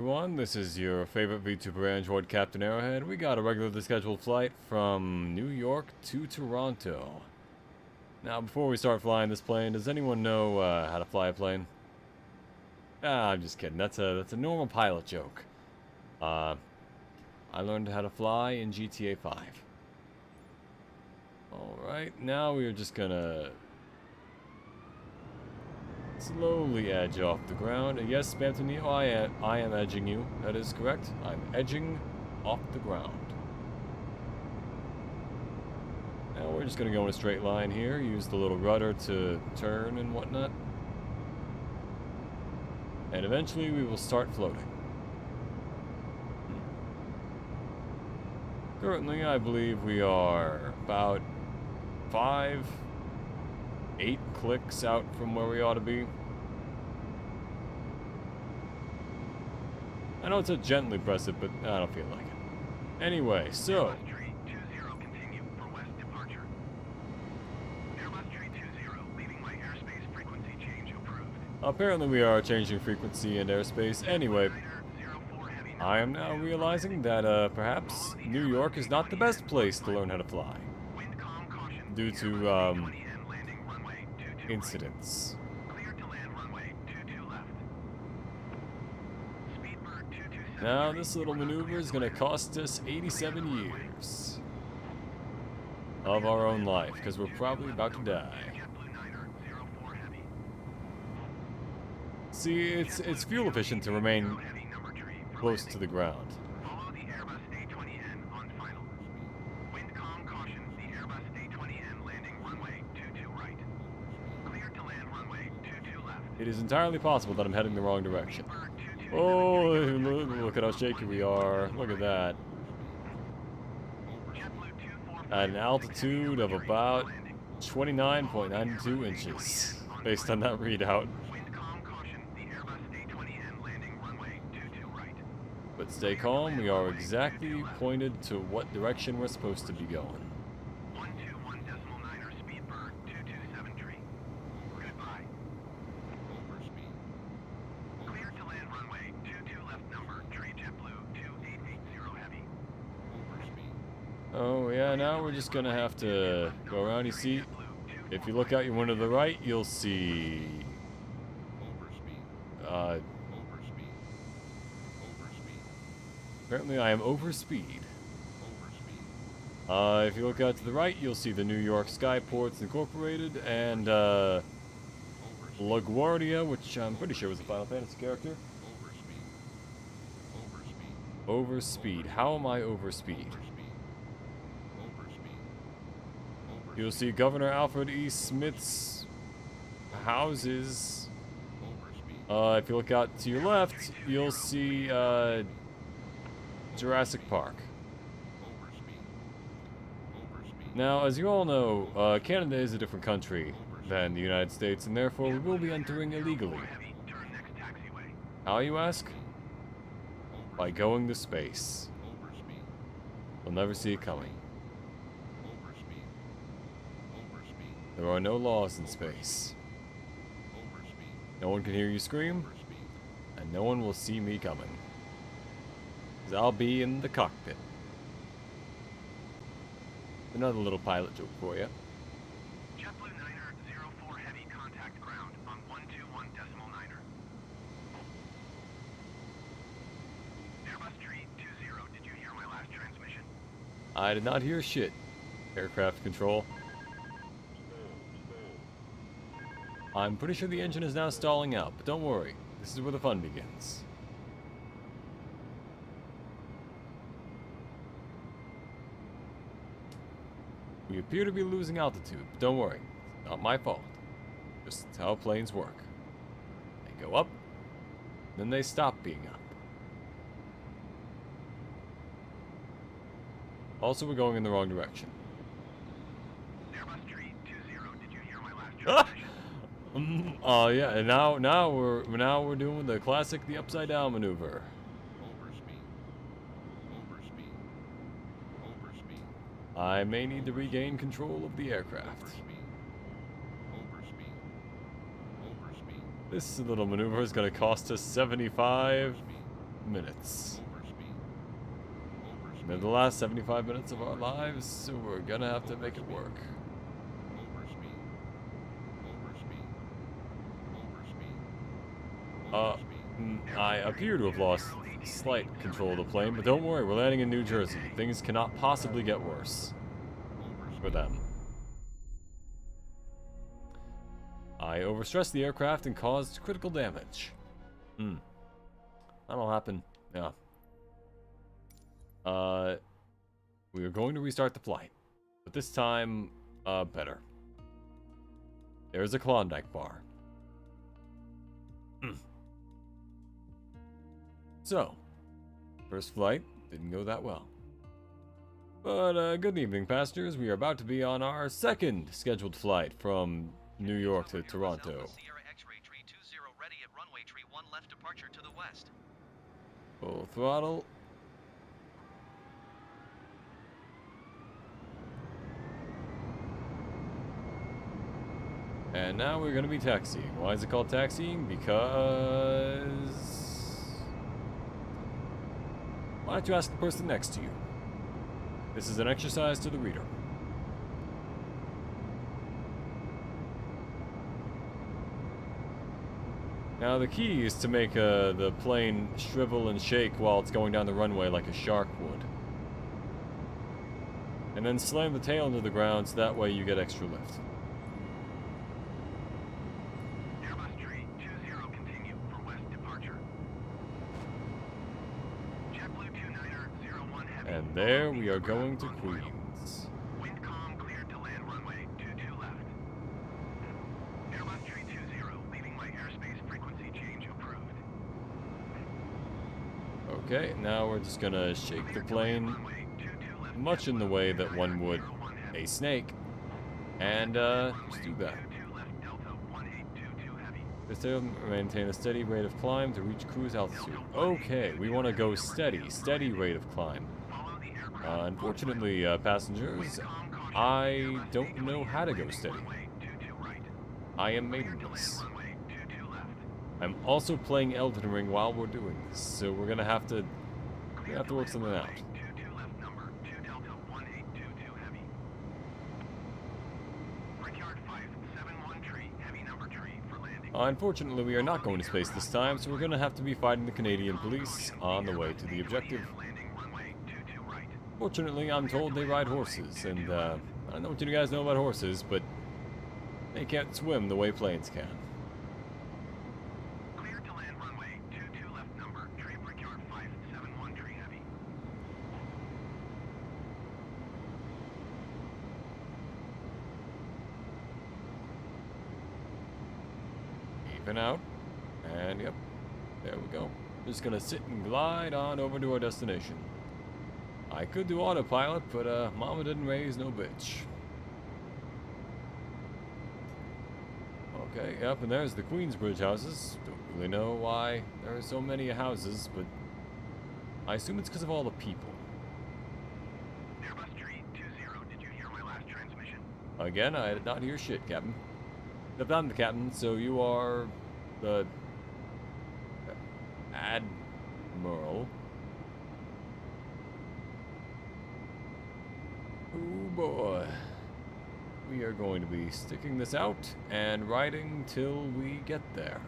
Everyone, this is your favorite VTuber Android Captain Arrowhead. We got a regularly scheduled flight from New York to Toronto. Now, before we start flying this plane, does anyone know how to fly a plane? Ah, I'm just kidding. That's a normal pilot joke. I learned how to fly in GTA 5. Alright, now we are just gonna slowly edge off the ground. Yes, Spam Neo, I am edging you. That is correct. I'm edging off the ground. Now we're just gonna go in a straight line here. Use the little rudder to turn and whatnot. And eventually we will start floating. Currently, I believe we are about 8 clicks out from where we ought to be. I know it said gently press it, but I don't feel like it. Anyway, so apparently we are changing frequency and airspace. Anyway, I am now realizing that perhaps New York is not the best place to learn how to fly due to incidents. Now this little maneuver is going to cost us 87 years of our own life because we're probably about to die. See, it's fuel efficient to remain close to the ground. It is entirely possible that I'm heading the wrong direction. Oh, look at how shaky we are. Look at that. At an altitude of about 29.92 inches, based on that readout. But stay calm, we are exactly pointed to what direction we're supposed to be going. Oh yeah, now we're just gonna have to go around. You see, if you look out your window to the right, you'll see apparently I am over speed. If you look out to the right, you'll see the New York Skyports Incorporated and LaGuardia, which I'm pretty sure was a Final Fantasy character. Overspeed. How am I overspeed? You'll see Governor Alfred E. Smith's houses. If you look out to your left, you'll see Jurassic Park. Now, as you all know, Canada is a different country than the United States, and therefore we will be entering illegally. How, you ask? By going to space. We'll never see it coming. There are no laws in space. No one can hear you scream, and no one will see me coming. 'Cause I'll be in the cockpit. Another little pilot joke for you. JetBlue 904 Heavy contact ground on 121.9er. Airbus Tree 20, did you hear my last transmission? I did not hear shit. Aircraft control. I'm pretty sure the engine is now stalling out, but don't worry. This is where the fun begins. We appear to be losing altitude, but don't worry. It's not my fault. Just how planes work. They go up, then they stop being up. Also, we're going in the wrong direction. Airbus Tree 20, did you hear my last transmission? Yeah, and now we're doing the classic, the upside down maneuver. I may need to regain control of the aircraft. This little maneuver is going to cost us 75 minutes. They're the last 75 minutes of our lives, so we're gonna have to make it work. I appear to have lost slight control of the plane, but don't worry, we're landing in New Jersey. Things cannot possibly get worse for them. I overstressed the aircraft and caused critical damage. That'll happen. Yeah. We are going to restart the flight, but this time, better. There's a Klondike bar. So, first flight didn't go that well. But, good evening, passengers. We are about to be on our second scheduled flight from New York to Toronto. Full throttle. And now we're going to be taxiing. Why is it called taxiing? Because... Why don't you ask the person next to you? This is an exercise to the reader. Now the key is to make the plane shrivel and shake while it's going down the runway like a shark would. And then slam the tail into the ground so that way you get extra lift. And there we are going to Queens. Wind calm, cleared to land runway 22 left. Airbus tree 20, leaving my airspace frequency change approved. Okay, now we're just gonna shake the plane much in the way that one would a snake. And just do that. Just to maintain a steady rate of climb to reach cruise altitude. Okay, we want to go steady rate of climb. Unfortunately, passengers, I don't know how to go steady. I am maidenless. I'm also playing Elden Ring while we're doing this, so we're gonna have to work something out. Unfortunately, we are not going to space this time, so we're gonna have to be fighting the Canadian police on the way to the objective. Fortunately, I'm told they ride horses, and I don't know what you guys know about horses, but they can't swim the way planes can. Clear to land runway 22 left number, tree Brickyard 571 tree heavy. Even out, and yep, there we go. Just gonna sit and glide on over to our destination. I could do autopilot, but mama didn't raise no bitch. Okay, yep, and there's the Queensbridge houses. Don't really know why there are so many houses, but I assume it's because of all the people. Airbus tree 20, did you hear my last transmission? Again, I did not hear shit, Captain. Except I'm the captain, so you are the Admiral. Oh boy. We are going to be sticking this out and riding till we get there.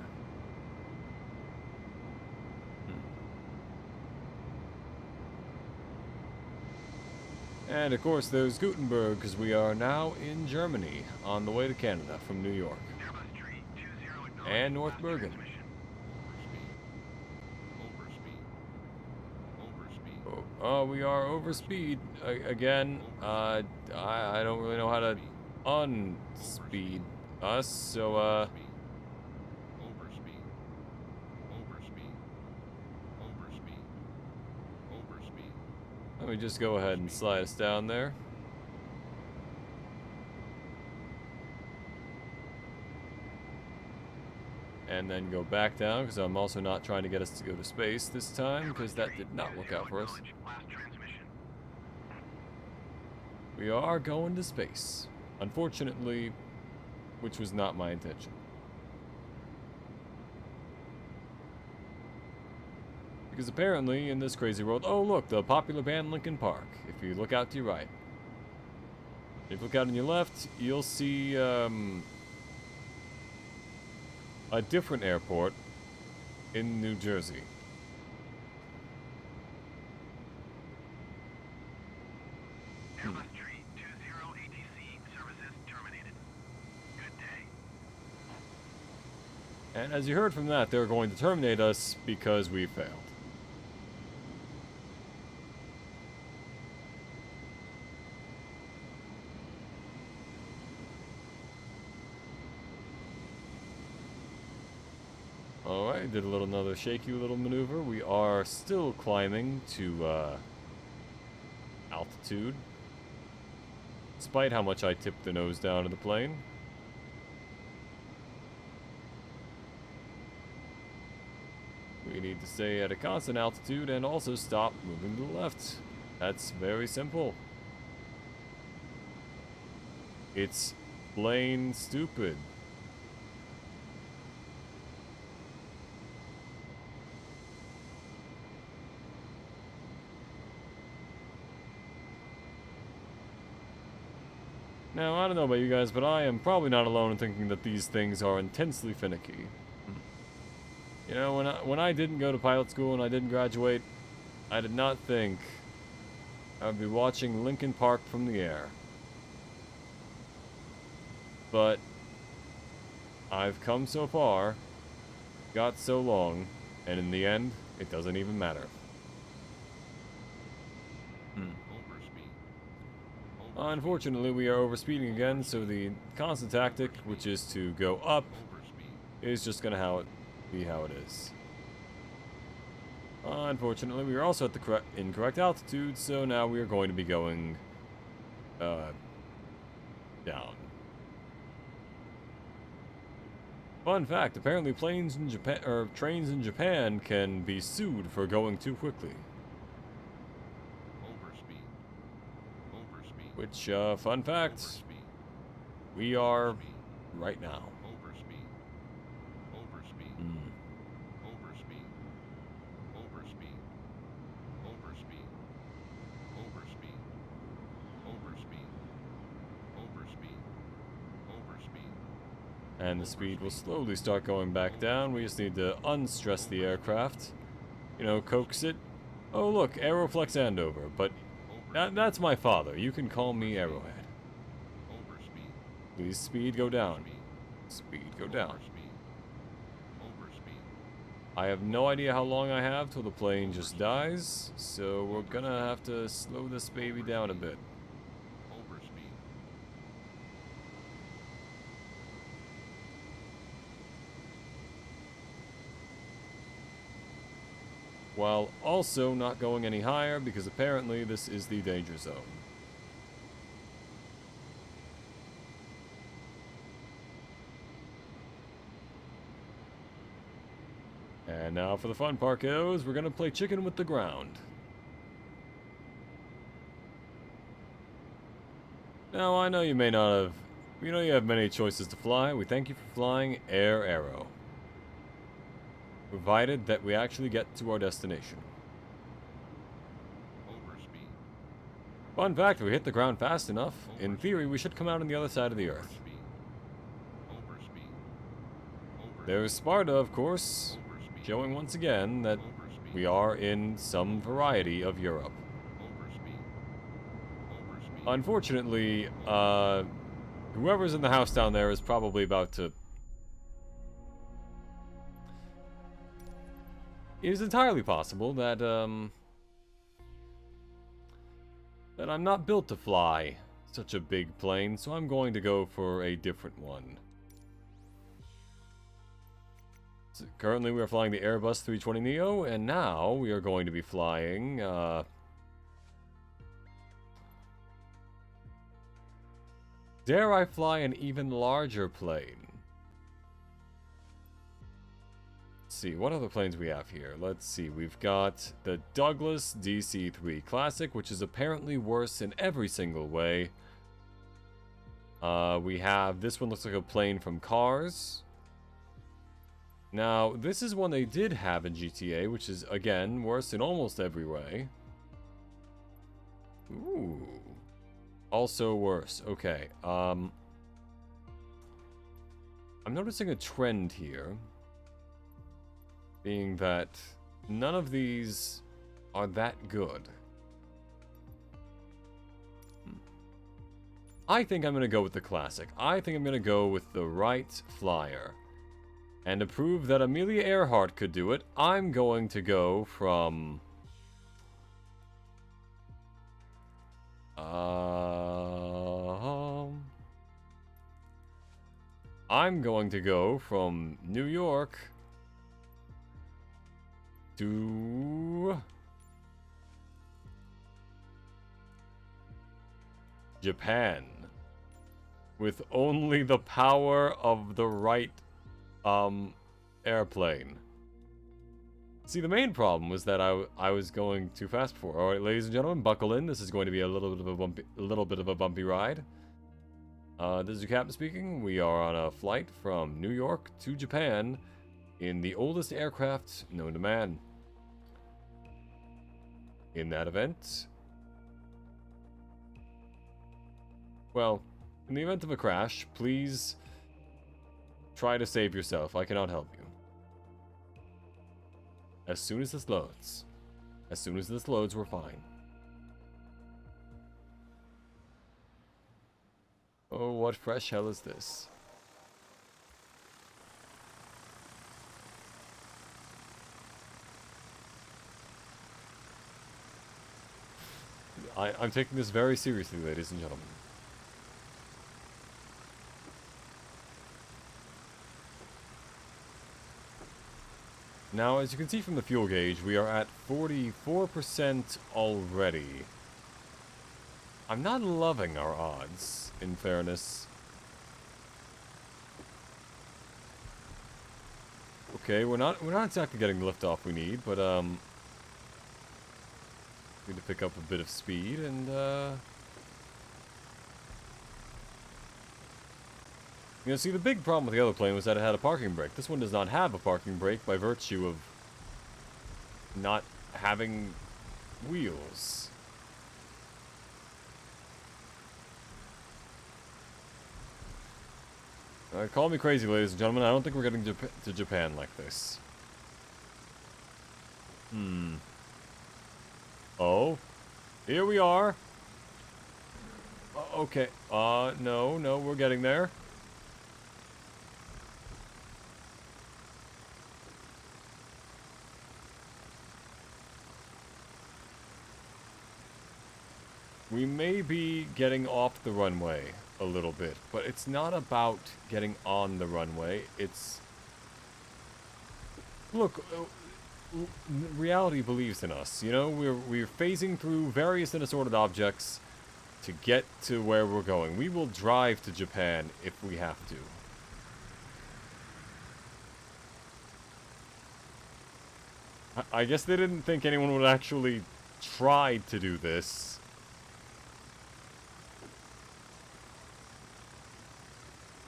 And of course there's Gutenberg, because we are now in Germany on the way to Canada from New York. Airbus tree 20, And North Bergen. Oh, we are over speed again. I don't really know how to unspeed us, so let me just go ahead and slide us down there. And then go back down, because I'm also not trying to get us to go to space this time, because that did not work out for us. We are going to space. Unfortunately, which was not my intention. Because apparently, in this crazy world... Oh, look, the popular band Linkin Park. If you look out to your right. If you look out on your left, you'll see a different airport in New Jersey. Airbus Tree 20 ATC services terminated. Good day. And as you heard from that, they're going to terminate us because we failed. Alright, did another shaky little maneuver. We are still climbing to altitude. Despite how much I tipped the nose down of the plane. We need to stay at a constant altitude and also stop moving to the left. That's very simple. It's plain stupid. Now, I don't know about you guys, but I am probably not alone in thinking that these things are intensely finicky. You know, when I didn't go to pilot school and I didn't graduate, I did not think I would be watching Linkin Park from the air. But I've come so far, got so long, and in the end, it doesn't even matter. Unfortunately, we are overspeeding again, so the constant tactic, which is to go up, is just going to be how it is. Unfortunately, we are also at the incorrect altitude, so now we are going to be going down. Fun fact, apparently planes in Japan, or trains in Japan can be sued for going too quickly. Which, fun fact, we are right now. And the speed will slowly start going back down. We just need to unstress the aircraft. You know, coax it. Oh look, Aeroflex Andover, but that's my father. You can call me Arrowhead. Please speed go down. Speed go down. I have no idea how long I have till the plane just dies, so we're gonna have to slow this baby down a bit. While also not going any higher, because apparently this is the danger zone. And now for the fun part, kiddos, we're gonna play chicken with the ground. Now, I know you may not have... You know you have many choices to fly. We thank you for flying Air Arrow. Provided that we actually get to our destination. Fun fact, if we hit the ground fast enough, in theory we should come out on the other side of the Earth. There's Sparta, of course, showing once again that we are in some variety of Europe. Unfortunately, whoever's in the house down there is probably about to... It is entirely possible that, that I'm not built to fly such a big plane, so I'm going to go for a different one. So currently we are flying the Airbus 320neo, and now we are going to be flying, dare I fly an even larger plane? Let's see, what other planes we have here? Let's see, we've got the Douglas DC-3 Classic, which is apparently worse in every single way. We have, this one looks like a plane from Cars. Now, this is one they did have in GTA, which is, again, worse in almost every way. Ooh. Also worse. Okay, I'm noticing a trend here, being that none of these are that good. I think I'm going to go with the classic. I think I'm going to go with the Wright Flyer. And to prove that Amelia Earhart could do it, I'm going to go from... I'm going to go from New York to Japan with only the power of the right airplane. See, the main problem was that I was going too fast before. All right, ladies and gentlemen, buckle in. This is going to be a little bit of a bumpy ride. This is your captain speaking. We are on a flight from New York to Japan in the oldest aircraft known to man. In that event, well, in the event of a crash, please try to save yourself. I cannot help you. As soon as this loads. As soon as this loads, we're fine. Oh, what fresh hell is this? I'm taking this very seriously, ladies and gentlemen. Now, as you can see from the fuel gauge, we are at 44% already. I'm not loving our odds, in fairness. Okay, we're not exactly getting the liftoff we need, but need to pick up a bit of speed and you know, see, the big problem with the other plane was that it had a parking brake. This one does not have a parking brake by virtue of not having wheels. Call me crazy, ladies and gentlemen. I don't think we're getting to Japan like this. Oh, here we are. Okay. No, we're getting there. We may be getting off the runway a little bit, but it's not about getting on the runway. It's... Look, reality believes in us, you know? We're phasing through various and assorted objects to get to where we're going. We will drive to Japan if we have to. I guess they didn't think anyone would actually try to do this.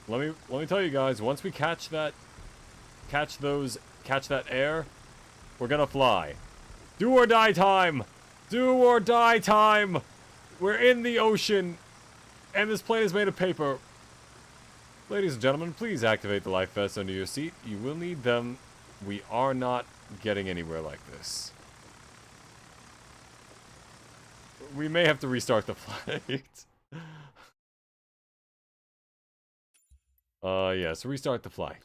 Let me tell you guys, once we catch that air, we're gonna fly. Do or die time! Do or die time! We're in the ocean, and this plane is made of paper. Ladies and gentlemen, please activate the life vests under your seat. You will need them. We are not getting anywhere like this. We may have to restart the flight. Yes, restart the flight.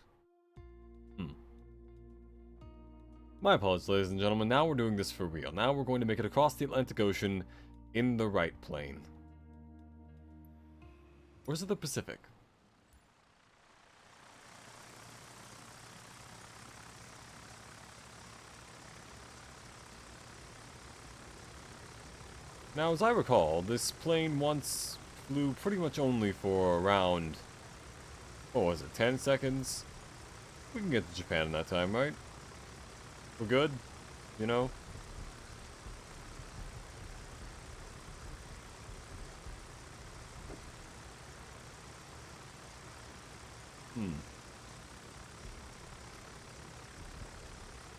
My apologies, ladies and gentlemen. Now we're doing this for real. Now we're going to make it across the Atlantic Ocean in the right plane. Where's the Pacific? Now, as I recall, this plane once flew pretty much only for around... what was it, 10 seconds? We can get to Japan in that time, right? We're good? You know?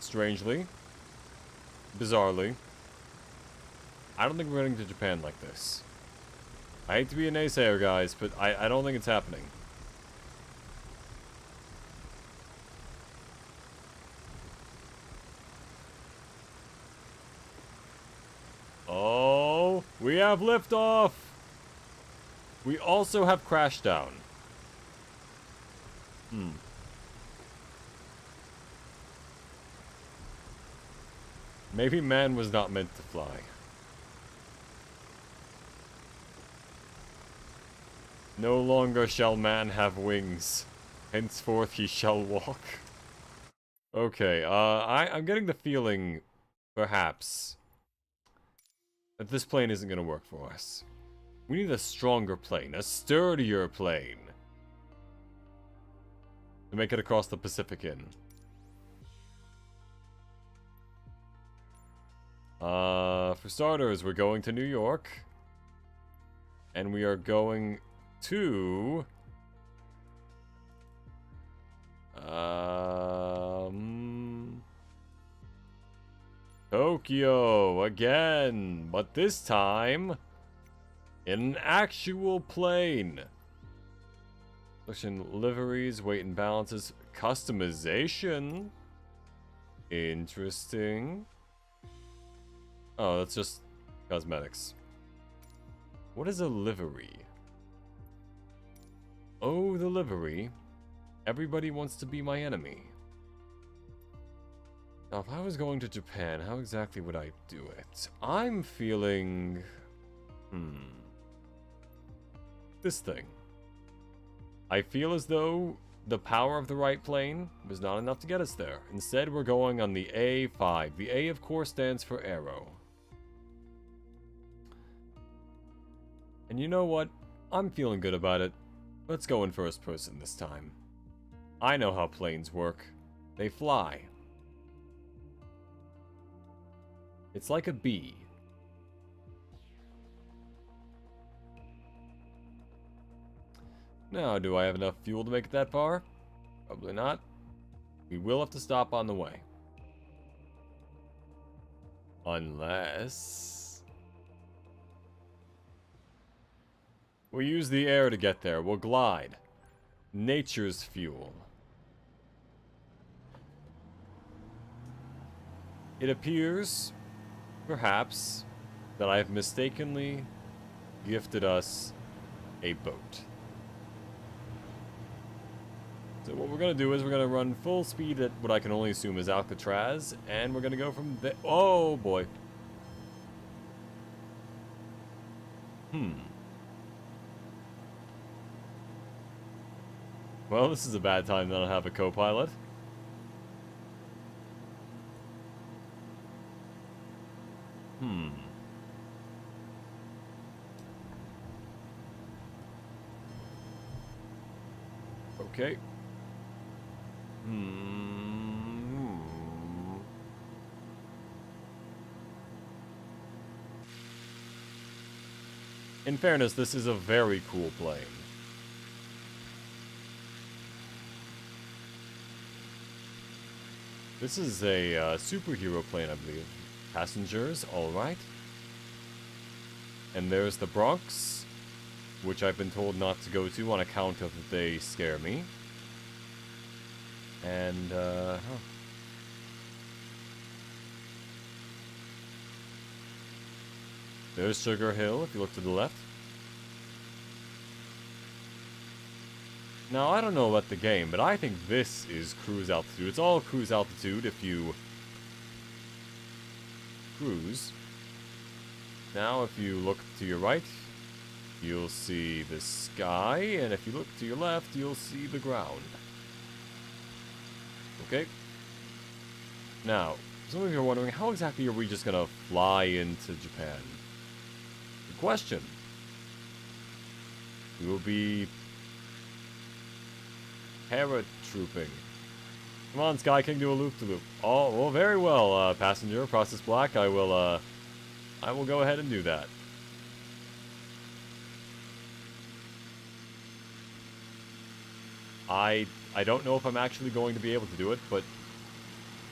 strangely, bizarrely, I don't think we're getting to Japan like this. I hate to be a naysayer, guys, but I don't think it's happening. Oh, we have liftoff! We also have crash down. Maybe man was not meant to fly. No longer shall man have wings. Henceforth he shall walk. Okay, I'm getting the feeling, perhaps, that this plane isn't gonna work for us. We need a stronger plane, a sturdier plane, to make it across the Pacific in. For starters, we're going to New York. And we are going to... Tokyo again, but this time in an actual plane. Selection liveries, weight and balances, customization. Interesting. Oh, that's just cosmetics. What is a livery? Oh, the livery. Everybody wants to be my enemy. Now, if I was going to Japan, how exactly would I do it? I'm feeling... this thing. I feel as though the power of the right plane was not enough to get us there. Instead, we're going on the A5. The A, of course, stands for Aero. And you know what? I'm feeling good about it. Let's go in first person this time. I know how planes work. They fly. It's like a bee. Now, do I have enough fuel to make it that far? Probably not. We will have to stop on the way. Unless... we'll use the air to get there. We'll glide. Nature's fuel. It appears, perhaps, that I have mistakenly gifted us a boat. So what we're going to do is we're going to run full speed at what I can only assume is Alcatraz, and we're going to go from there. Oh, boy. Well, this is a bad time that I don't have a co-pilot. Okay. In fairness, this is a very cool plane. This is a superhero plane, I believe. Passengers, alright. And there's the Bronx, which I've been told not to go to on account of that they scare me. And, there's Sugar Hill, if you look to the left. Now, I don't know about the game, but I think this is cruise altitude. It's all cruise altitude if you cruise. Now, if you look to your right, you'll see the sky, and if you look to your left, you'll see the ground. Okay? Now, some of you are wondering, how exactly are we just gonna fly into Japan? Good question. We will be paratrooping. Come on, Sky King, do a loop-to-loop. Oh, well, very well, passenger. Process black. I will go ahead and do that. I don't know if I'm actually going to be able to do it, but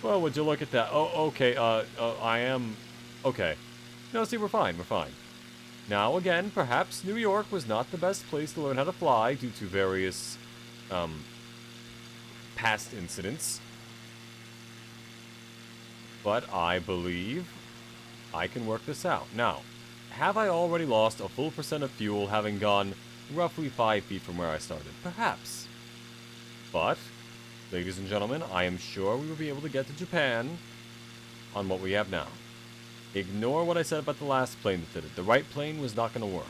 Well, would you look at that? Oh, okay, I am... Okay. No, see, we're fine, we're fine. Now, again, perhaps New York was not the best place to learn how to fly due to various, past incidents. But I believe I can work this out. Now, have I already lost a full % of fuel having gone roughly 5 feet from where I started? Perhaps. But, ladies and gentlemen, I am sure we will be able to get to Japan on what we have now. Ignore what I said about the last plane that did it. The right plane was not going to work.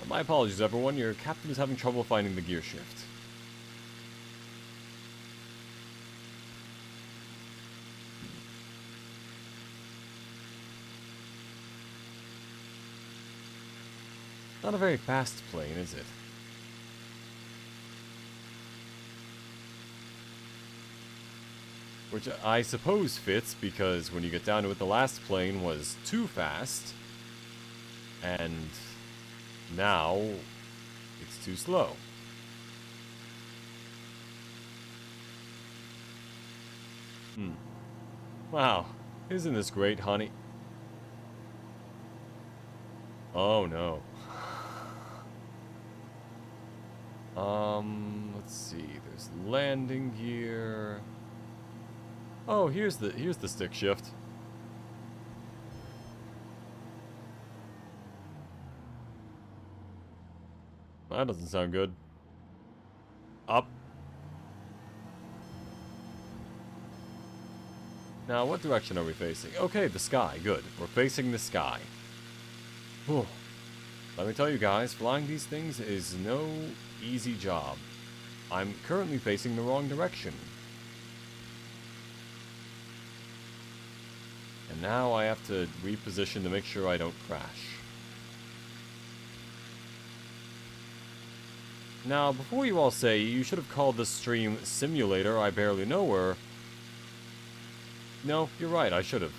My apologies, everyone. Your captain is having trouble finding the gear shift. Not a very fast plane, is it? Which I suppose fits, because when you get down to it, the last plane was too fast. And now it's too slow. Wow. Isn't this great, honey? Oh, no. Let's see. There's landing gear. Oh, here's the stick shift. That doesn't sound good. Up. Now, what direction are we facing? Okay, the sky. Good. We're facing the sky. Whew. Let me tell you guys, flying these things is no easy job. I'm currently facing the wrong direction. And now I have to reposition to make sure I don't crash. Now, before you all say, you should have called this stream Simulator, I Barely Know Her. No, you're right, I should have.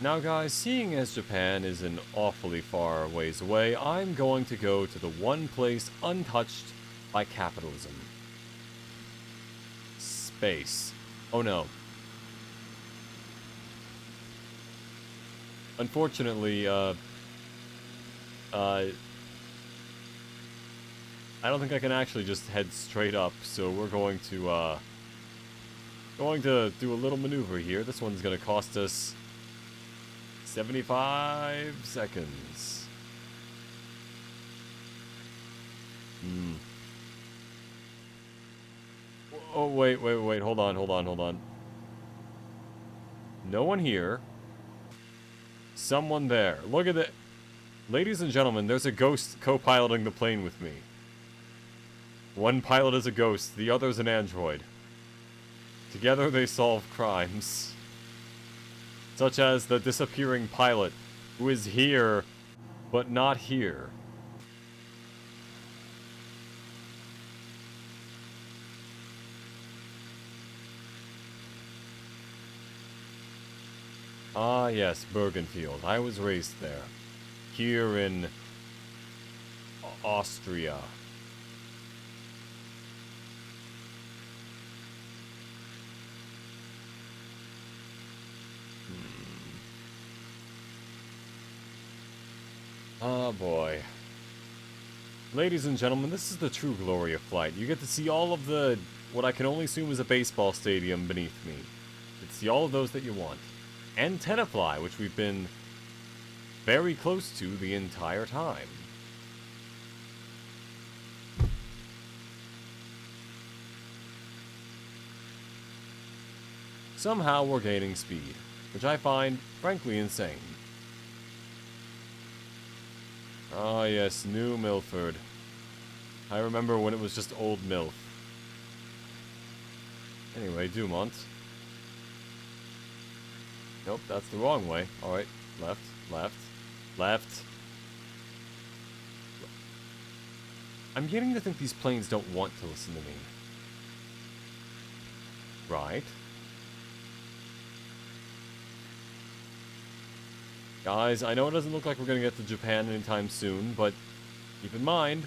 Now guys, seeing as Japan is an awfully far ways away, I'm going to go to the one place untouched by capitalism. Space. Oh no. Unfortunately, I don't think I can actually just head straight up, so we're going to do a little maneuver here. This one's gonna cost us 75 seconds. Oh, wait, hold on. No one here. Someone there. Look at it. Ladies and gentlemen, there's a ghost co-piloting the plane with me. One pilot is a ghost, the other's an android. Together they solve crimes. Such as the disappearing pilot, who is here, but not here. Ah yes, Bergenfield. I was raised there. Here in Austria. Oh boy. Ladies and gentlemen, this is the true glory of flight. You get to see all of the, what I can only assume is a baseball stadium beneath me. You get to see all of those that you want. And Tenafly, which we've been very close to the entire time. Somehow we're gaining speed, which I find, frankly, insane. Ah yes, New Milford. I remember when it was just Old Milf. Anyway, Dumont. Nope, that's the wrong way. Alright, left. I'm getting to think these planes don't want to listen to me. Right. Guys, I know it doesn't look like we're going to get to Japan anytime soon, but keep in mind,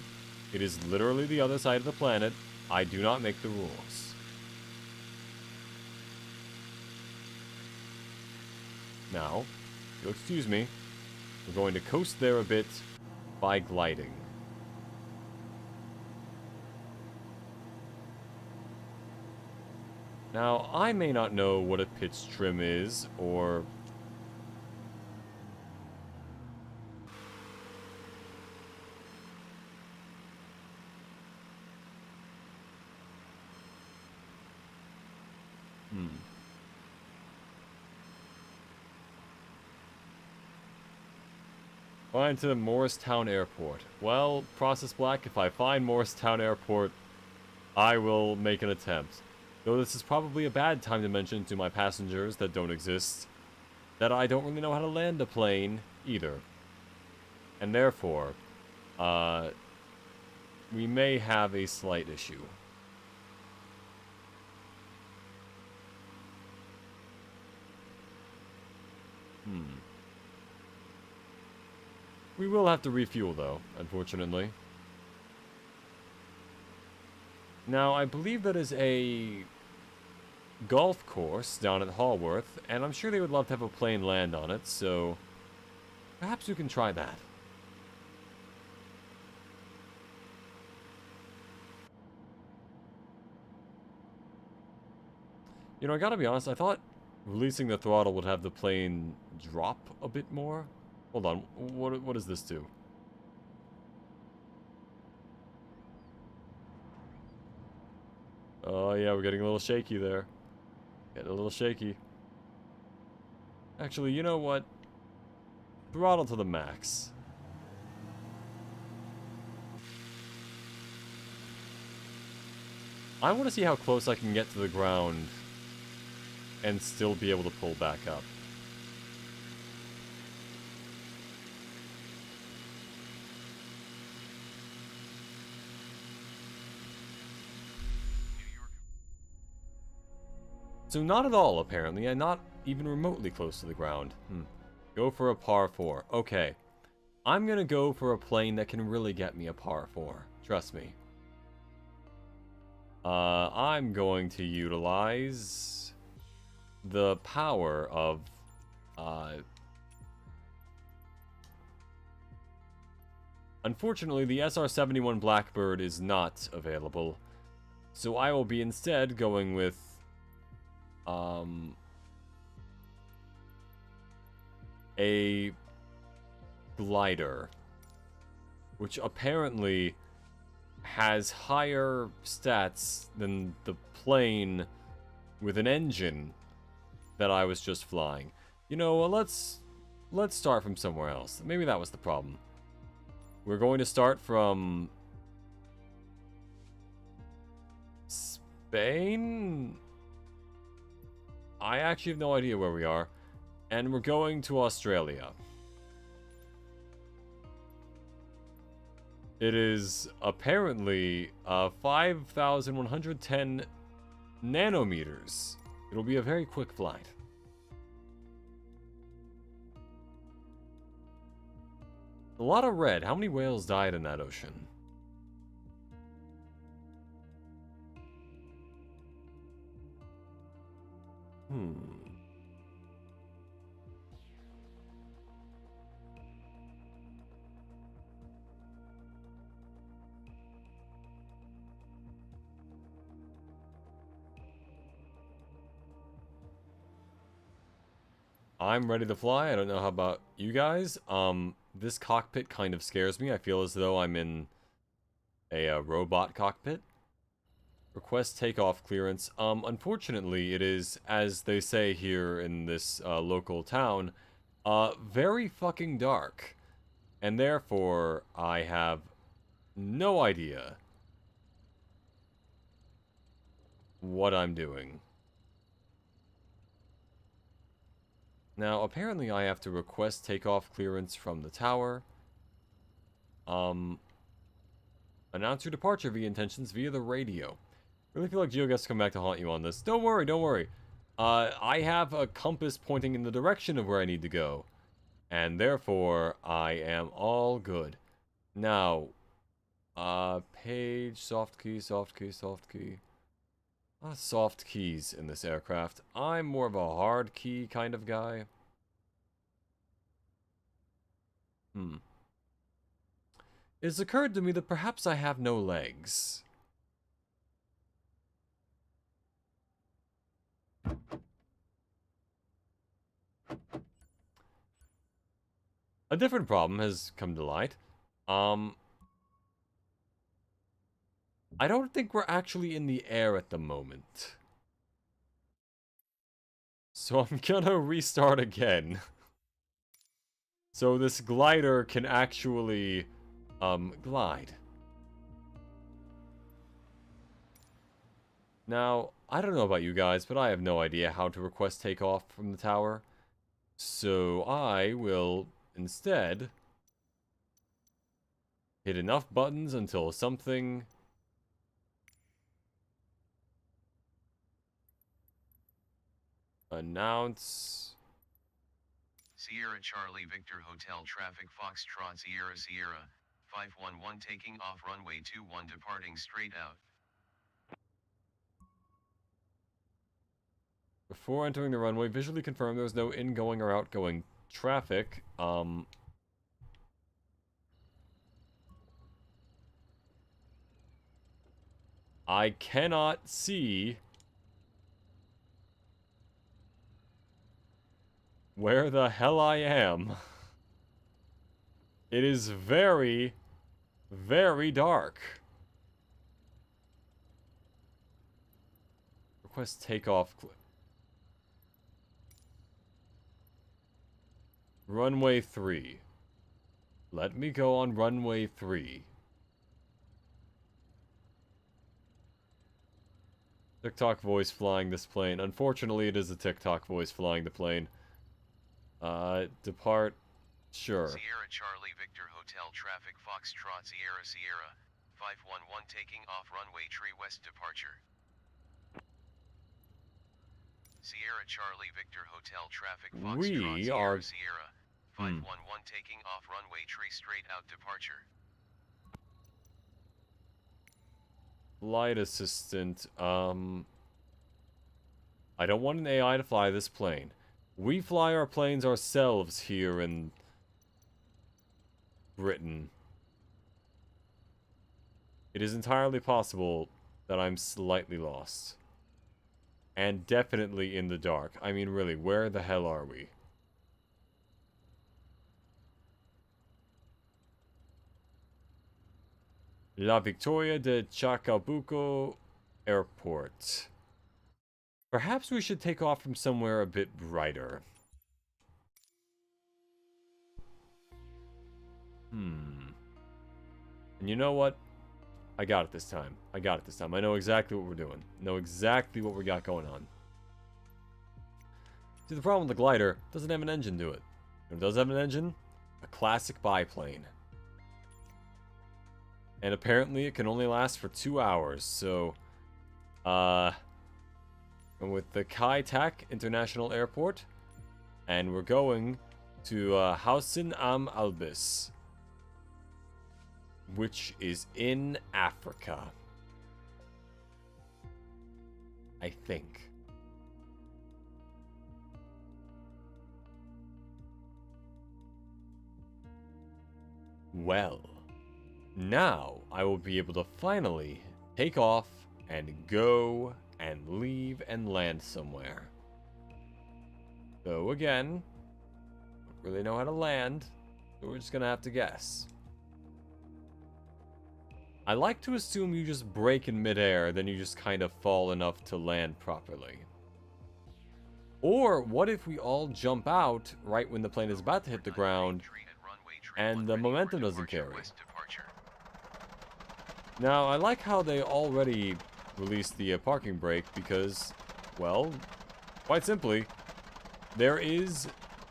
it is literally the other side of the planet. I do not make the rules. Now, if you'll excuse me, we're going to coast there a bit by gliding. Now, I may not know what a pitch trim is, or... Flying to Morristown Airport. Well, Process Black, if I find Morristown Airport, I will make an attempt. Though this is probably a bad time to mention to my passengers that don't exist that I don't really know how to land a plane either. And therefore, we may have a slight issue. We will have to refuel, though, unfortunately. Now, I believe that is a golf course down at Hallworth, and I'm sure they would love to have a plane land on it, so perhaps we can try that. You know, I gotta be honest, I thought releasing the throttle would have the plane drop a bit more. Hold on, what does this do? Oh yeah, we're getting a little shaky there. Getting a little shaky. Actually, you know what? Throttle to the max. I want to see how close I can get to the ground and still be able to pull back up. So not at all, apparently, and not even remotely close to the ground. Go for a par 4. Okay. I'm gonna go for a plane that can really get me a par 4. Trust me. I'm going to utilize the power of, unfortunately, the SR-71 Blackbird is not available, so I will be instead going with, a glider, which apparently has higher stats than the plane with an engine that I was just flying. You know, let's start from somewhere else. Maybe that was the problem. We're going to start from Spain? I actually have no idea where we are. And we're going to Australia. It is apparently 5,110 nanometers. It'll be a very quick flight. A lot of red. How many whales died in that ocean? I'm ready to fly. I don't know how about you guys. This cockpit kind of scares me. I feel as though I'm in a robot cockpit. Request takeoff clearance. Unfortunately, it is, as they say here in this local town, very fucking dark. And therefore, I have no idea what I'm doing. Now, apparently I have to request takeoff clearance from the tower. Announce your departure via intentions via the radio. Really feel like Geo gets to come back to haunt you on this. Don't worry, don't worry. I have a compass pointing in the direction of where I need to go. And therefore, I am all good. Now, page, soft key, soft key, soft key. Soft keys in this aircraft. I'm more of a hard key kind of guy. It has occurred to me that perhaps I have no legs. A different problem has come to light. I don't think we're actually in the air at the moment. So I'm gonna restart again. So this glider can actually, glide. Now, I don't know about you guys, but I have no idea how to request takeoff from the tower. So I will, instead, hit enough buttons until something announce Sierra Charlie Victor Hotel Traffic Foxtrot Sierra 511 taking off runway 21 departing straight out. Before entering the runway, visually confirm there was no ingoing or outgoing traffic. I cannot see where the hell I am. It is very, very dark. Request takeoff. Runway 3. Let me go on runway 3. TikTok voice flying this plane. Unfortunately, it is a TikTok voice flying the plane. Depart. Sure. Sierra Charlie Victor Hotel Traffic Foxtrot Sierra 511 taking off runway 3 west departure. Sierra Charlie Victor Hotel Traffic Foxtrot Sierra 511 taking off runway 3 straight out departure. Flight assistant, I don't want an AI to fly this plane. We fly our planes ourselves here in Britain. It is entirely possible that I'm slightly lost. And definitely in the dark. I mean, really, where the hell are we? La Victoria de Chacabuco Airport. Perhaps we should take off from somewhere a bit brighter. And you know what? I got it this time. I got it this time. I know exactly what we're doing. Know exactly what we got going on. See, the problem with the glider doesn't have an engine to it. It does have an engine. A classic biplane. And apparently it can only last for 2 hours, so... And with the Kai Tak International Airport. And we're going to Hausen am Albis. Which is in Africa. I think. Well, now I will be able to finally take off and go and leave and land somewhere. So again, don't really know how to land, so we're just gonna have to guess. I like to assume you just break in midair, then you just kind of fall enough to land properly. Or what if we all jump out right when the plane is about to hit the ground, and the momentum doesn't carry? Now, I like how they already released the parking brake because, well, quite simply, there is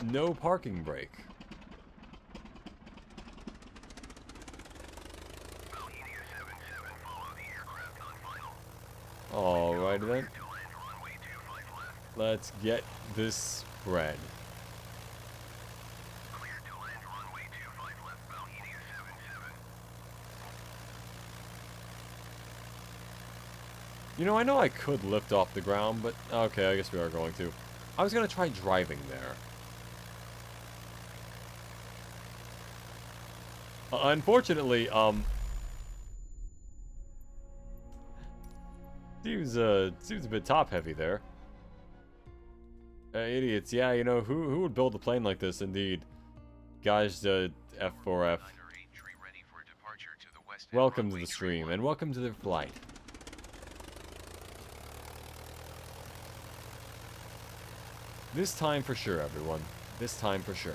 no parking brake. Alrighty then. Let's get this bread. You know I could lift off the ground, but okay, I guess we are going to. I was gonna try driving there. Unfortunately, seems a bit top heavy there. Idiots, yeah, you know, who would build a plane like this, indeed. Guys, F4F. Welcome to the stream, and welcome to the flight. This time for sure, everyone. This time for sure.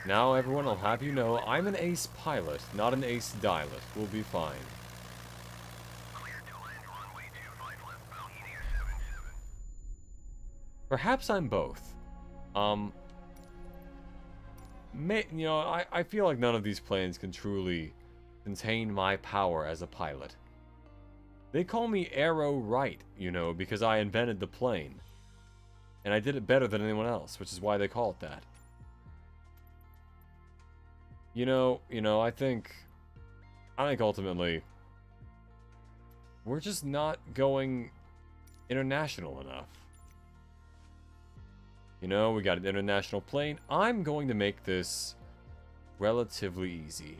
Now, everyone, I'll have you know, I'm an ace pilot, not an ace dilot. We'll be fine. Perhaps I'm both. You know, I feel like none of these planes can truly contain my power as a pilot. They call me Aero Right, you know, because I invented the plane. And I did it better than anyone else, which is why they call it that. You know, I think ultimately, we're just not going international enough. You know, we got an international plane. I'm going to make this relatively easy.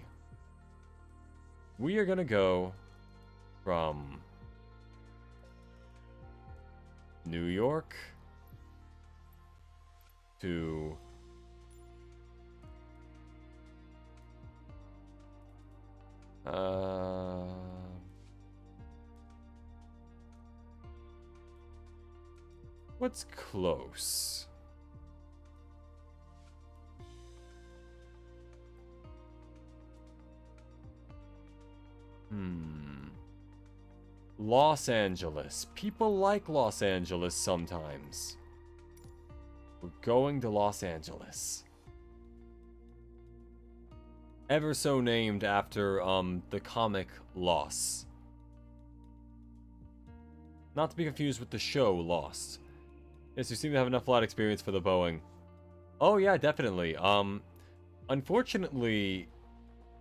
We are going to go from New York to what's close? Los Angeles. People like Los Angeles sometimes. We're going to Los Angeles. Ever so named after, the comic Lost. Not to be confused with the show Lost. Yes, you seem to have enough flight experience for the Boeing. Oh yeah, definitely. Unfortunately,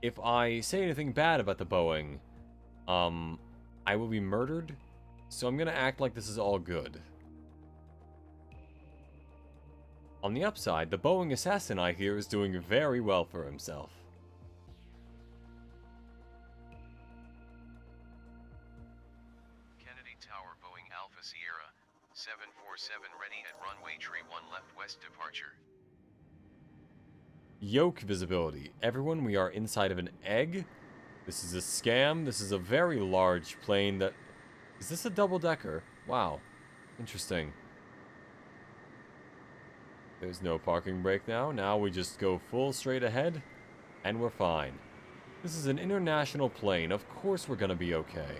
if I say anything bad about the Boeing, I will be murdered, so I'm gonna act like this is all good. On the upside, the Boeing assassin, I hear, is doing very well for himself. Kennedy Tower, Boeing Alpha Sierra, 747 ready at runway 31 left west departure. Yoke visibility. Everyone, we are inside of an egg. This is a scam. This is a very large plane that... Is this a double-decker? Wow. Interesting. There's no parking brake now. Now we just go full straight ahead, and we're fine. This is an international plane. Of course we're gonna be okay.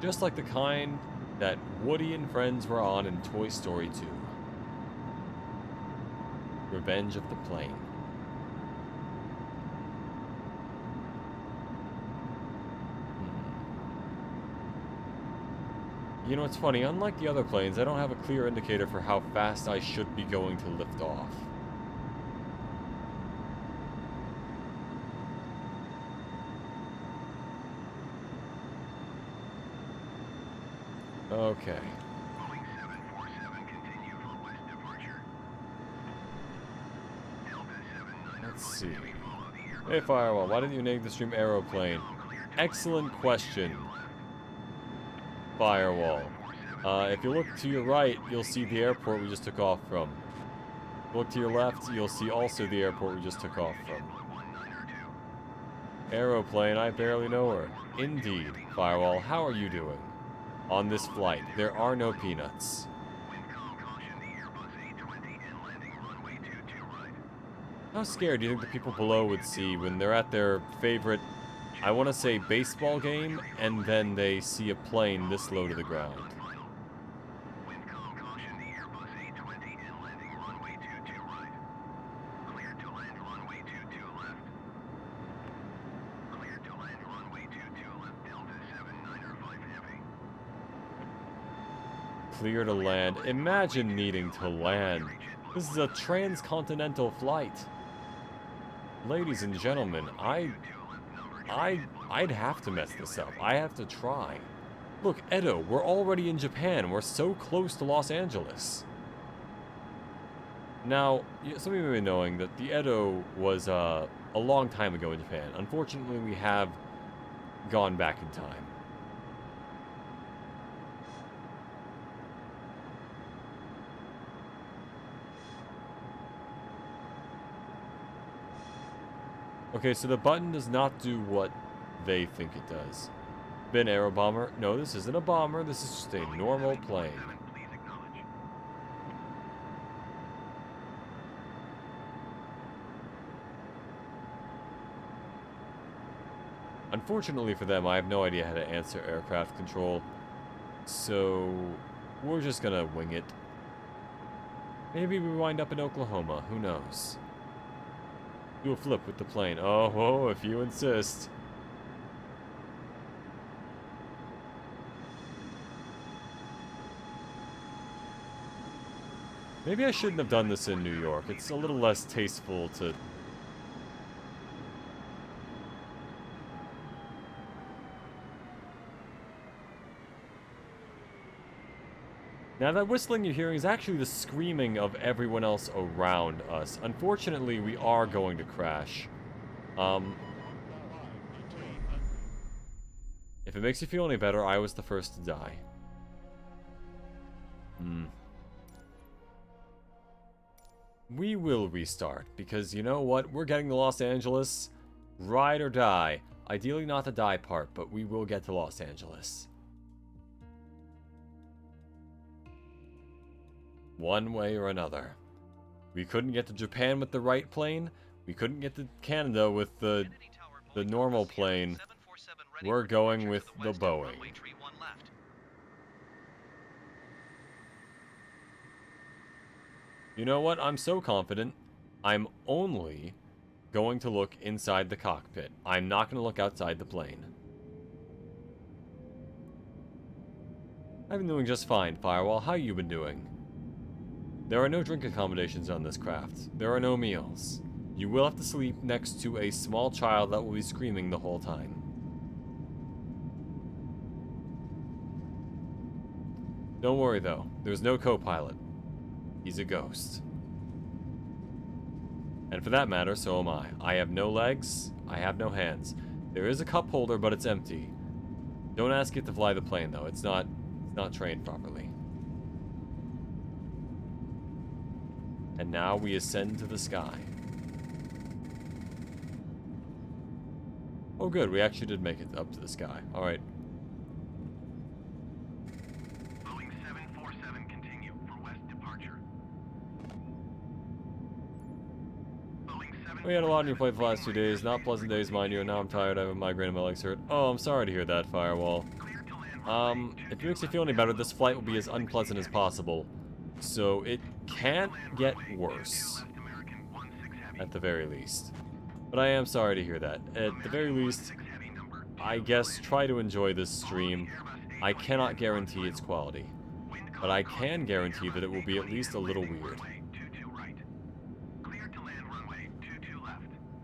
Just like the kind that Woody and friends were on in Toy Story 2. Revenge of the Plane. You know, it's funny, unlike the other planes, I don't have a clear indicator for how fast I should be going to lift off. Okay. Boeing 747, continue for west departure. Delta 79. Let's see. Hey, Firewall, why didn't you name the stream Aeroplane? Excellent question, Firewall. If you look to your right, you'll see the airport we just took off from. If you look to your left, you'll see also the airport we just took off from. Aeroplane, I barely know her. Indeed. Firewall, how are you doing? On this flight, there are no peanuts. How scared do you think the people below would see when they're at their favorite, I want to say, baseball game, and then they see a plane this low to the ground? clear to land. Imagine needing to land. This is a transcontinental flight. Ladies and gentlemen, I'd have to mess this up. I have to try. Look, Edo, we're already in Japan. We're so close to Los Angeles. Now, some of you may be knowing that the Edo was a long time ago in Japan. Unfortunately, we have gone back in time. Okay, so the button does not do what they think it does. Bin Aero Bomber? No, this isn't a bomber. This is just a normal plane. Please acknowledge. Unfortunately for them, I have no idea how to answer aircraft control. So, we're just gonna wing it. Maybe we wind up in Oklahoma. Who knows? Do a flip with the plane. Oh, if you insist. Maybe I shouldn't have done this in New York. It's a little less tasteful to... Now that whistling you're hearing is actually the screaming of everyone else around us. Unfortunately, we are going to crash. If it makes you feel any better, I was the first to die. We will restart, because you know what? We're getting to Los Angeles. Ride or die. Ideally not the die part, but we will get to Los Angeles. One way or another. We couldn't get to Japan with the right plane. We couldn't get to Canada with the normal plane. We're going with the Boeing. You know what? I'm so confident. I'm only going to look inside the cockpit. I'm not going to look outside the plane. I've been doing just fine, Firewall. How you been doing? There are no drink accommodations on this craft. There are no meals. You will have to sleep next to a small child that will be screaming the whole time. Don't worry though, there's no co-pilot. He's a ghost. And for that matter, so am I. I have no legs, I have no hands. There is a cup holder, but it's empty. Don't ask it to fly the plane though, it's not trained properly. And now we ascend to the sky. Oh good, we actually did make it up to the sky. Alright. Boeing 747 continue for west departure. We had a lot on your plate the last 2 days. Not pleasant days, mind you, and now I'm tired. I have a migraine and my legs hurt. Oh, I'm sorry to hear that, Firewall. If it makes you feel any better, this flight will be as unpleasant as possible. So it can't get worse. At the very least. But I am sorry to hear that. At the very least, I guess try to enjoy this stream. I cannot guarantee its quality. But I can guarantee that it will be at least a little weird.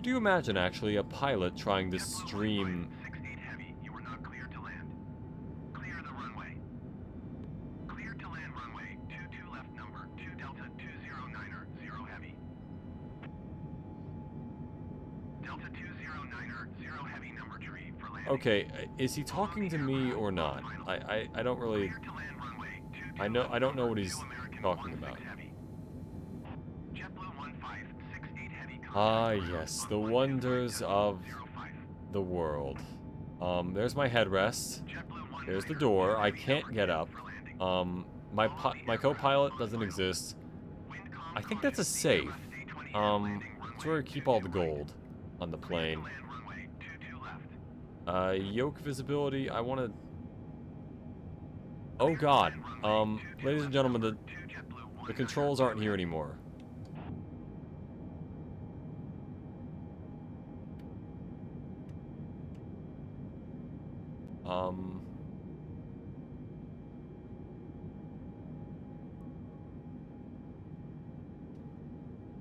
Do you imagine, actually, a pilot trying to stream... Okay, is he talking to me or not? I don't really... I don't know what he's talking about. Ah, yes, the wonders of the world. There's my headrest. There's the door. I can't get up. My co-pilot doesn't exist. I think that's a safe. It's where I keep all the gold on the plane. Yoke visibility, I want to... Oh god. Ladies and gentlemen, the controls aren't here anymore.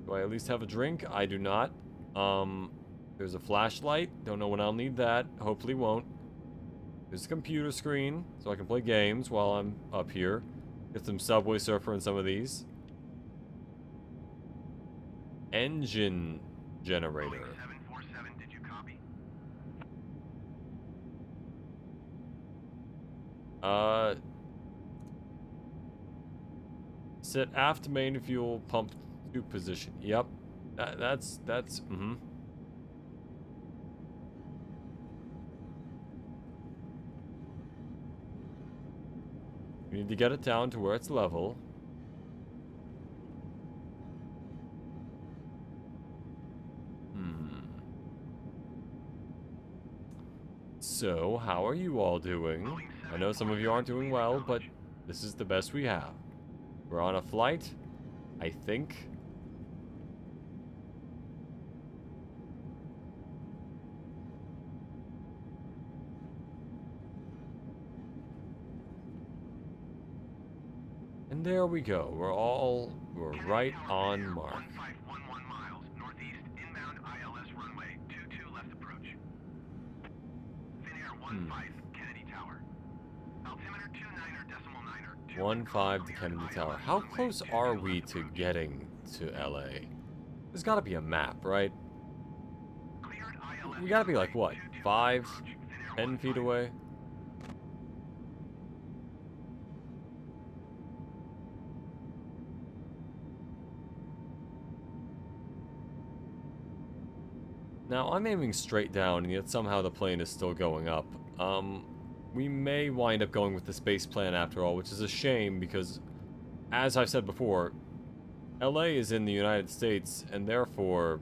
Do I at least have a drink? I do not. There's a flashlight. Don't know when I'll need that. Hopefully won't. There's a computer screen, so I can play games while I'm up here. Get some Subway Surfer in some of these. Engine generator. Boeing 747, did you copy? Set aft main fuel pump to position. Yep. That's, We need to get it down to where it's level. So, how are you all doing? I know some of you aren't doing well, but this is the best we have. We're on a flight, I think. And there we go. We're right on mark. 1511 miles northeast, inbound ILS runway 22 left approach. Finnair 15 Kennedy Tower. Altimeter 29er decimal 9er. 15 to Kennedy Tower. How close are we to getting to LA? There's gotta be a map, right? We gotta be like, what, 5, 10 feet away? Now, I'm aiming straight down, and yet somehow the plane is still going up. We may wind up going with the space plan after all, which is a shame because, as I've said before, LA is in the United States, and therefore,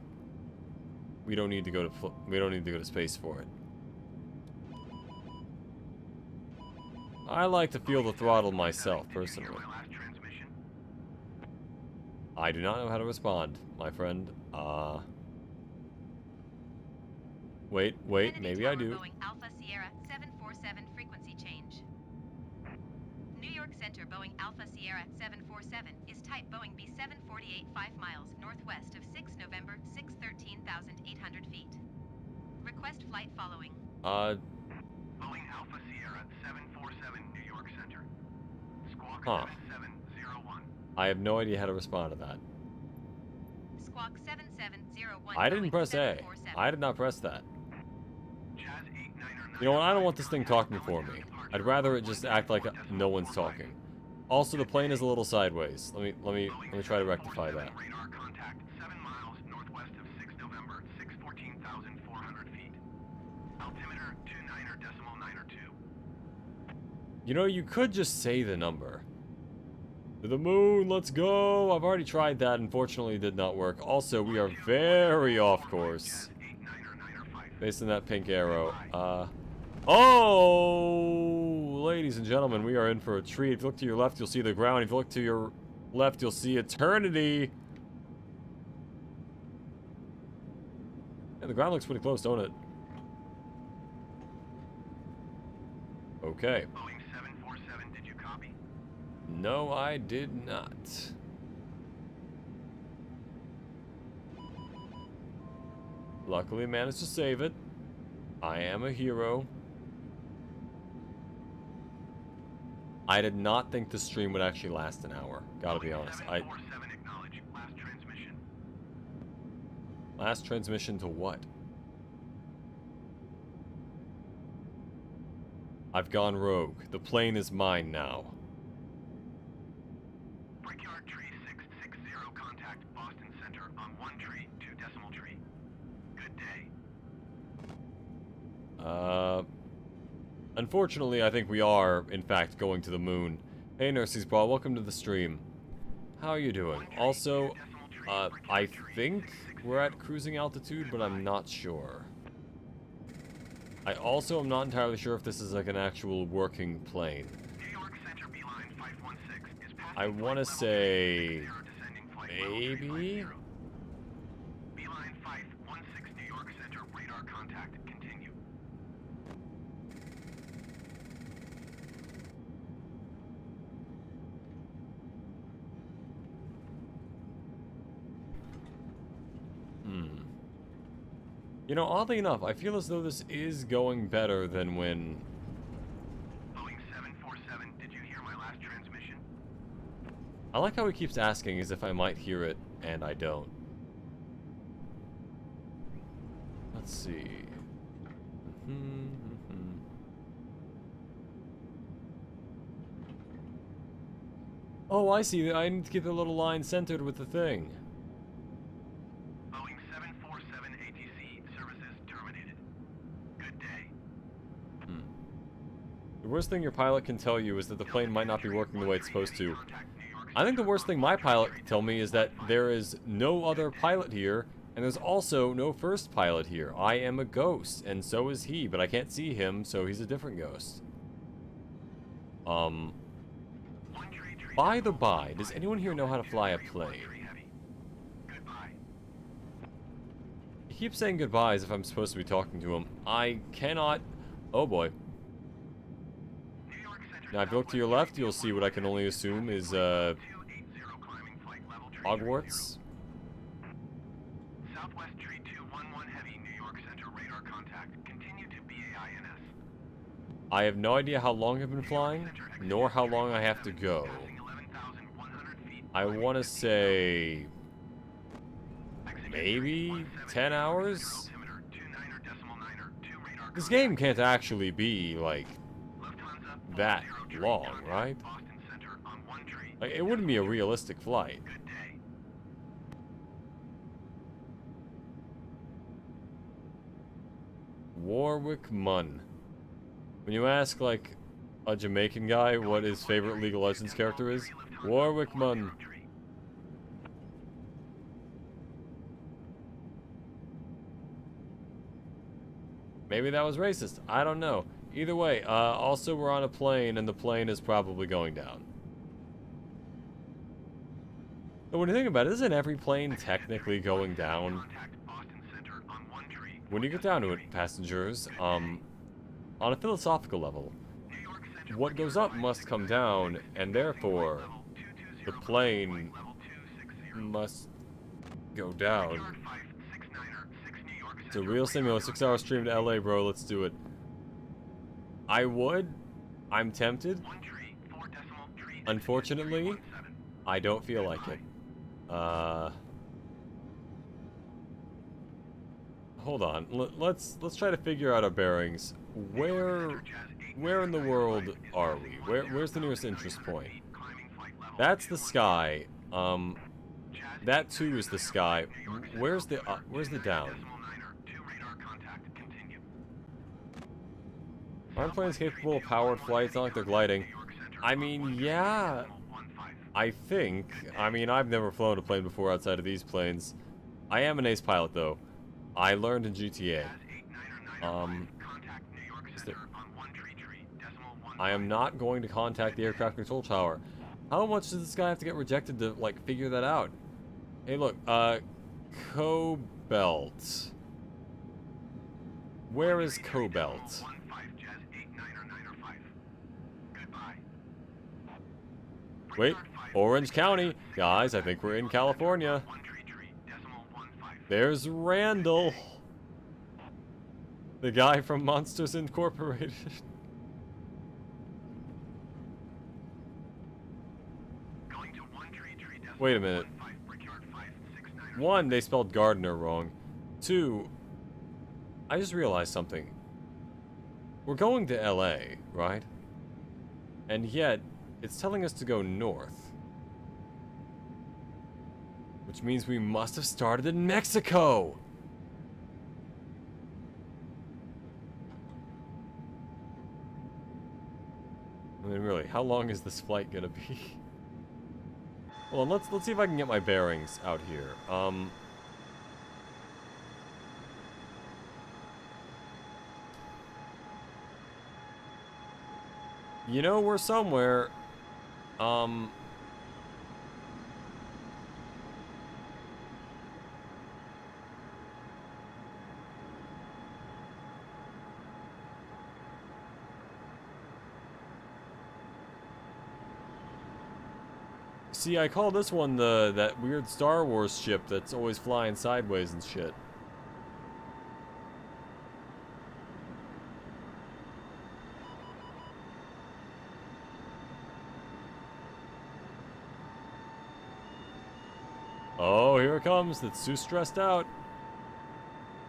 we don't need to go to space for it. I like to feel the throttle myself, personally. I do not know how to respond, my friend. Wait, maybe I do. Boeing Alpha Sierra 747 frequency change. New York Center Boeing Alpha Sierra 747 is type Boeing B748 5 miles northwest of 6 November 613,800 feet. Request flight following. Boeing Alpha Sierra 747 New York Center. Squawk 7701. I have no idea how to respond to that. Squawk 7701. I didn't Boeing press A. 747. I did not press that. Jazz 89er. You know what? I don't want this thing talking for me. I'd rather it just act like no one's talking. Also, the plane is a little sideways. Let me try to rectify that. Radar contact 7 miles northwest of 6 November 614,400 feet. Altimeter 29er decimal 9er 2. You know, you could just say the number. To the moon, let's go! I've already tried that, unfortunately it did not work. Also, we are very off course. Based on that pink arrow. Oh! Ladies and gentlemen, we are in for a treat. If you look to your left, you'll see the ground. If you look to your left, you'll see eternity. Yeah, the ground looks pretty close, don't it? Okay. Boeing 747, did you copy? No, I did not. Luckily, I managed to save it. I am a hero. I did not think the stream would actually last an hour. Gotta be honest. 747 acknowledge. Last transmission. Last transmission to what? I've gone rogue. The plane is mine now. Brickyard tree 660 contact Boston Center on 1 tree 2 decimal tree. Good day. Unfortunately, I think we are, in fact, going to the moon. Hey, Nurses Bra, welcome to the stream. How are you doing? Also, I think we're at cruising altitude, but I'm not sure. I also am not entirely sure if this is like an actual working plane. New York Center beeline 516 is passing. I want to say maybe. Beeline 516 New York Center radar contact continue. You know, oddly enough, I feel as though this is going better than when... Boeing 747, did you hear my last transmission? I like how he keeps asking as if I might hear it, and I don't. Let's see. Oh, I see. I need to get the little line centered with the thing. Boeing 747 ATC, services terminated. Good day. The worst thing your pilot can tell you is that the plane might not be working the way it's supposed to. I think the worst thing my pilot can tell me is that there is no other pilot here, and there's also no first pilot here. I am a ghost, and so is he, but I can't see him, so he's a different ghost. By the by, does anyone here know how to fly a plane? He keeps saying goodbye as if I'm supposed to be talking to him. I cannot... Oh boy. Now, if you look to your left, you'll see what I can only assume is, Hogwarts. Southwest tree 211 heavy, New York Center radar contact. Continue to BAINS. I have no idea how long I've been flying, nor how long I have to go. I want to say... maybe 10 hours? This game can't actually be, like, that long, right? Like, it wouldn't be a realistic flight. Warwick Munn. When you ask, like, a Jamaican guy what his favorite League of Legends character is, Warwick Munn. Maybe that was racist. I don't know. Either way, also we're on a plane, and the plane is probably going down. But when you think about it, isn't every plane technically going down? When you get down to it, passengers, on a philosophical level, what goes up must come down, and therefore, the plane must go down. It's a real simulator, 6-hour stream to LA, bro, let's do it. I would. I'm tempted. Unfortunately, I don't feel like it. Hold on. Let's try to figure out our bearings. Where in the world are we? Where's the nearest interest point? That's the sky. That too is the sky. Where's the down? Aren't planes capable of powered flight? It's not like they're gliding. I mean, yeah. I think. I mean, I've never flown a plane before outside of these planes. I am an ace pilot, though. I learned in GTA. I am not going to contact the aircraft control tower. How much does this guy have to get rejected to, like, figure that out? Hey, look, Cobalt. Where is Cobalt? Wait, Orange County. Guys, I think we're in California. There's Randall. The guy from Monsters Incorporated. Wait a minute. 1, they spelled Gardner wrong. 2, I just realized something. We're going to LA, right? And yet, it's telling us to go north. Which means we must have started in Mexico! I mean, really, how long is this flight gonna be? Well, let's see if I can get my bearings out here. You know, we're somewhere. See, I call this one that weird Star Wars ship that's always flying sideways and shit. Oh, here it comes. It's too stressed out.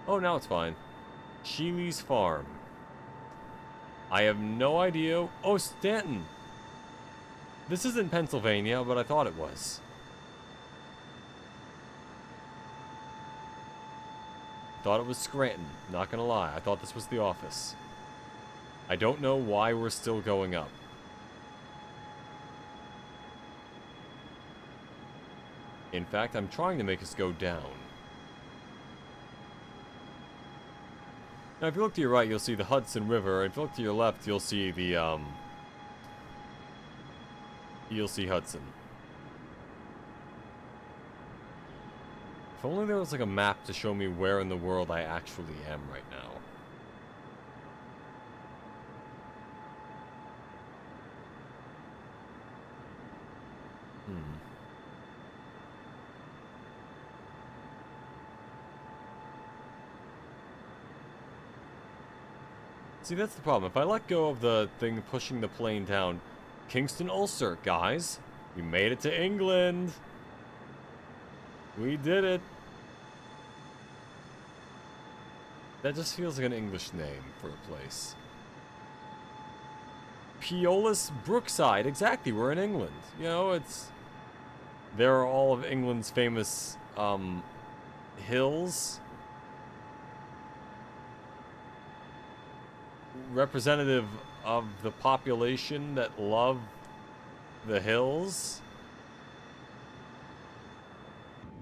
Oh, now it's fine. Sheely's Farm. I have no idea. Oh, Stanton. This isn't Pennsylvania, but I thought it was. Thought it was Scranton. Not gonna lie. I thought this was the office. I don't know why we're still going up. In fact, I'm trying to make us go down. Now, if you look to your right, you'll see the Hudson River. If you look to your left, you'll see the, you'll see Hudson. If only there was, like, a map to show me where in the world I actually am right now. See, that's the problem. If I let go of the thing pushing the plane down, Kingston, Ulster, guys, we made it to England. We did it. That just feels like an English name for a place. Peolis Brookside, exactly, we're in England. You know, it's... There are all of England's famous, hills. Representative of the population that love the hills.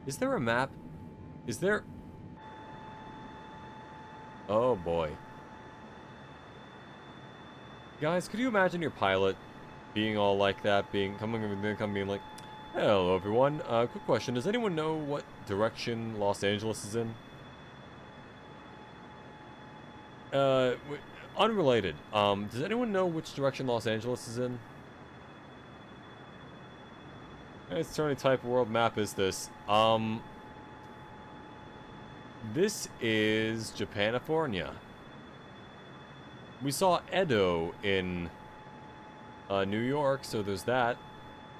Is there a map? Is there... Oh boy. Guys, could you imagine your pilot being all like that, coming like, hello everyone, quick question, does anyone know what direction Los Angeles is in? Unrelated, does anyone know which direction Los Angeles is in? It's turning type of world map is this. This is Japanifornia. We saw Edo in New York, so there's that.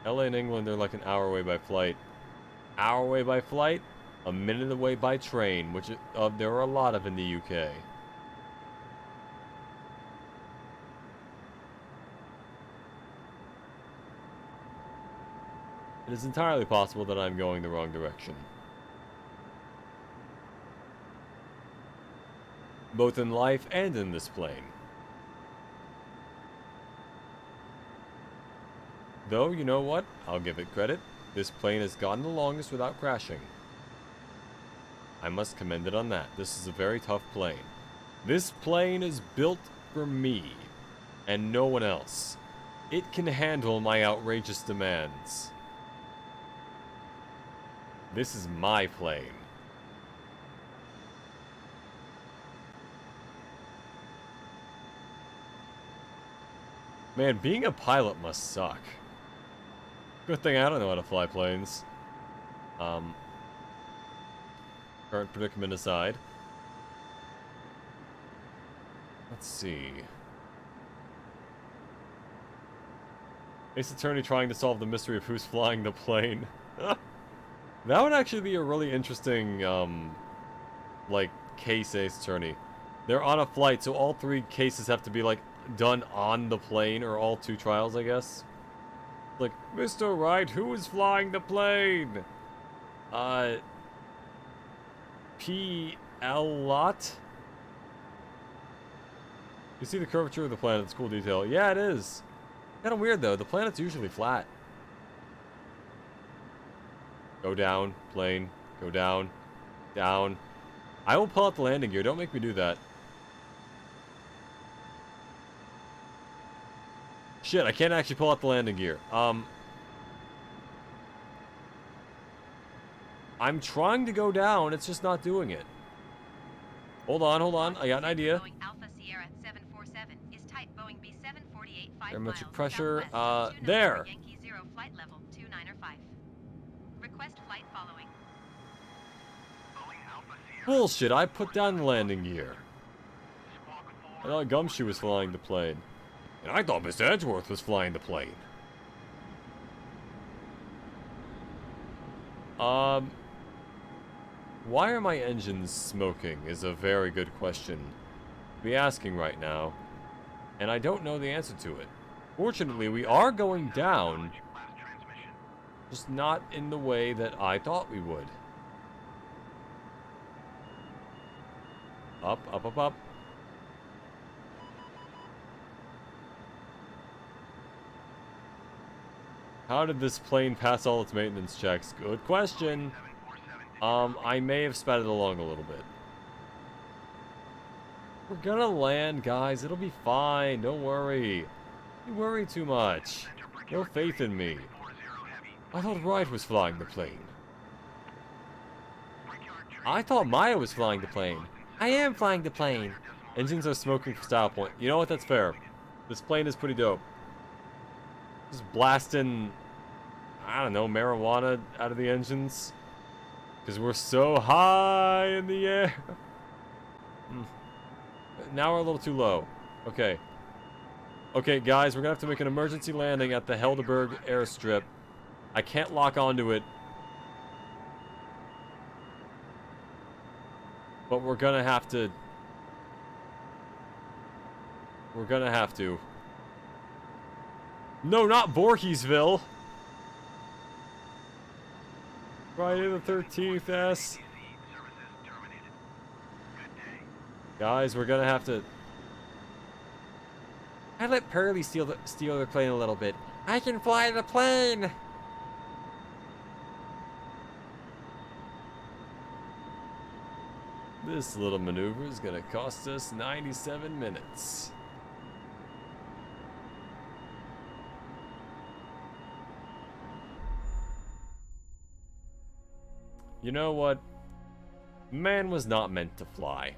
LA and England, they're like an hour away by flight. Hour away by flight, a minute away by train, which there are a lot of in the UK. It is entirely possible that I'm going the wrong direction. Both in life and in this plane. Though, you know what? I'll give it credit. This plane has gotten the longest without crashing. I must commend it on that. This is a very tough plane. This plane is built for me, and no one else. It can handle my outrageous demands. This is my plane. Man, being a pilot must suck. Good thing I don't know how to fly planes. Current predicament aside. Let's see. Ace Attorney trying to solve the mystery of who's flying the plane. That would actually be a really interesting, like, case, Ace Attorney. They're on a flight, so all 3 cases have to be, like, done on the plane, or all 2 trials, I guess. Like, Mr. Wright, who is flying the plane? P. L. Lot? You see the curvature of the planet, it's a cool detail. Yeah, it is. Kinda weird, though. The planet's usually flat. Go down, plane. Go down. Down. I will pull out the landing gear. Don't make me do that. Shit, I can't actually pull out the landing gear. I'm trying to go down. It's just not doing it. Hold on, hold on. I got an idea. Boeing Alpha Sierra 747 is type Boeing B748 5 Barometric miles pressure, southwest of 2 there. November Yankee 0 flight level 295. Request flight following. Boeing Alpha Sierra. Bullshit, I put down the landing gear. Squawk I 4. thought Gumshoe was flying the plane. And I thought Mr. Edgeworth was flying the plane. Why are my engines smoking is a very good question to be asking right now, and I don't know the answer to it. Fortunately, we are going down, Last transmission. just not in the way that I thought we would. Up, up, up, up. How did this plane pass all its maintenance checks? Good question. 747. I may have sped it along a little bit. We're gonna land, guys. It'll be fine. Don't worry. You worry too much. No faith in me. 40 heavy. I thought Wright was flying the plane. Brickyard train. I thought Maya was flying the plane. I am flying the plane. Engines are smoking for style point. You know what? That's fair. This plane is pretty dope. Just blasting, I don't know, marijuana out of the engines. Because we're so high in the air. Now we're a little too low. Okay. Okay, guys, we're going to have to make an emergency landing at the Helderberg airstrip. I can't lock onto it. But we're going to have to. We're going to have to. No, not Voorheesville. Friday the 13th, S. Services terminated. Good day. Guys, we're gonna have to. I let Pearly steal the plane a little bit. I can fly the plane. This little maneuver is gonna cost us 97 minutes. You know what? Man was not meant to fly.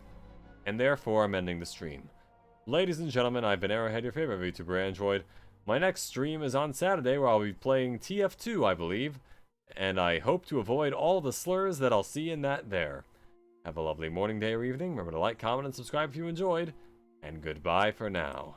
And therefore, I'm ending the stream. Ladies and gentlemen, I've been Arrowhead, your favorite VTuber Android. My next stream is on Saturday, where I'll be playing TF2, I believe. And I hope to avoid all the slurs that I'll see in that there. Have a lovely morning, day, or evening. Remember to like, comment, and subscribe if you enjoyed. And goodbye for now.